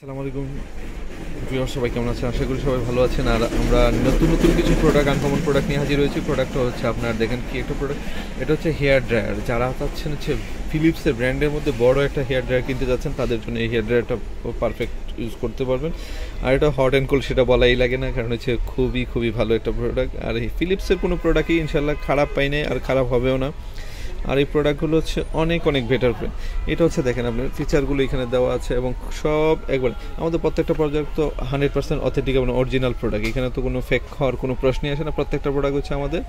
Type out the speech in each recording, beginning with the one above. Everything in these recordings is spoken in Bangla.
আসসালামু আলাইকুম ভিউয়ার, সবাই কেমন আছেন? আশা করি সবাই ভালো আছেন। আর আমরা নতুন নতুন কিছু প্রোডাক্ট, আনকমন প্রোডাক্ট নিয়ে হাজির হয়েছি। প্রোডাক্টটা হচ্ছে আপনার দেখেন কি একটা প্রোডাক্ট, এটা হচ্ছে হেয়ার ড্রায়ার। যারা চাচ্ছেন হচ্ছে ফিলিপসের ব্র্যান্ডের মধ্যে বড় একটা হেয়ার ড্রায়ার কিনতে যাচ্ছেন, তাদের জন্য এই হেয়ার ড্রায়ারটা পারফেক্ট ইউজ করতে পারবেন। আর এটা হট অ্যান্ড কোল্ড সেটা বলাই লাগে না, কারণ হচ্ছে খুবই খুবই ভালো একটা প্রোডাক্ট। আর এই ফিলিপসের কোনো প্রোডাক্টই ইনশাল্লাহ খারাপ পাই নাই, আর খারাপ হবেও না। আর এই প্রোডাক্টগুলো হচ্ছে অনেক অনেক বেটার। এটা হচ্ছে দেখেন আপনার ফিচারগুলো এখানে দেওয়া আছে, এবং সব একবার আমাদের প্রত্যেকটা প্রোডাক্ট তো 100% অথেন্টিক এবং অরিজিনাল প্রোডাক্ট। এখানে তো কোনো ফেক হওয়ার কোনো প্রশ্নই আসে না। প্রত্যেকটা প্রোডাক্ট হচ্ছে আমাদের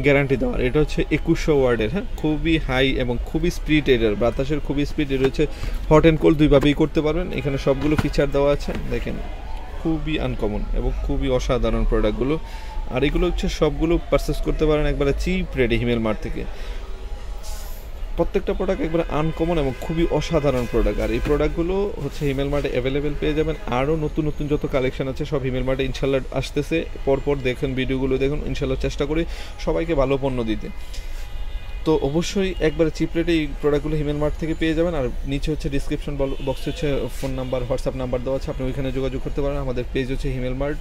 গ্যারান্টি দেওয়ার। এটা হচ্ছে 2100 ওয়ার্ডের, হ্যাঁ, খুবই হাই এবং খুবই স্পিড। এটার বাতাসের খুবই স্পিড। এটা হচ্ছে হট অ্যান্ড কোল্ড দুইভাবেই করতে পারবেন। এখানে সবগুলো ফিচার দেওয়া আছে দেখেন, খুবই আনকমন এবং খুবই অসাধারণ প্রোডাক্টগুলো। আর এগুলো হচ্ছে সবগুলো পারচেস করতে পারেন একবারে চিপ রেটে হিমেল মার্ট থেকে। প্রত্যেকটা প্রোডাক্ট একবারে আনকমন এবং খুবই অসাধারণ প্রোডাক্ট। আর এই প্রোডাক্টগুলো হচ্ছে হিমেল মার্টে অ্যাভেলেবেল পেয়ে যাবেন। আরও নতুন নতুন যত কালেকশন আছে সব হিমেল মার্টে ইনশাল্লাহ আসতেছে। পরপর দেখেন, ভিডিওগুলো দেখুন, ইনশাল্লাহ চেষ্টা করি সবাইকে ভালো পণ্য দিতে। তো অবশ্যই একবারে চিপ রেটে এই প্রোডাক্টগুলো হিমেল মার্ট থেকে পেয়ে যাবেন। আর নিচে হচ্ছে ডিসক্রিপশন বক্সে হচ্ছে ফোন নাম্বার, হোয়াটসঅ্যাপ নাম্বার দেওয়া আছে, আপনি ওইখানে যোগাযোগ করতে পারেন। আমাদের পেজ হচ্ছে হিমেল মার্ট,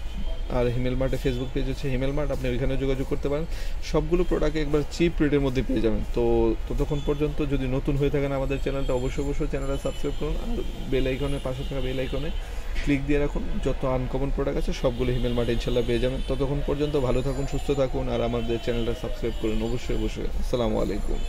আর হিমেল মার্টের ফেসবুক পেজ হচ্ছে হিমেল মার্ট, আপনি ওইখানে যোগাযোগ করতে পারেন। সবগুলো প্রোডাক্ট একবার চিপ রেটের মধ্যে পেয়ে যাবেন। তো ততক্ষণ পর্যন্ত যদি নতুন হয়ে থাকেন আমাদের চ্যানেলটা অবশ্যই চ্যানেলটা সাবস্ক্রাইব করুন। আর বেল আইকনের পাশে থাকা বেল আইকনে ক্লিক দিয়ে রাখুন। যত আনকমন প্রোডাক্ট আছে সবগুলো হিমেল মার্টে ইনশাল্লাহ পেয়ে যাবেন। ততক্ষণ পর্যন্ত ভালো থাকুন, সুস্থ থাকুন, আর আমাদের চ্যানেলটা সাবস্ক্রাইব করুন অবশ্যই। আসসালামু আলাইকুম।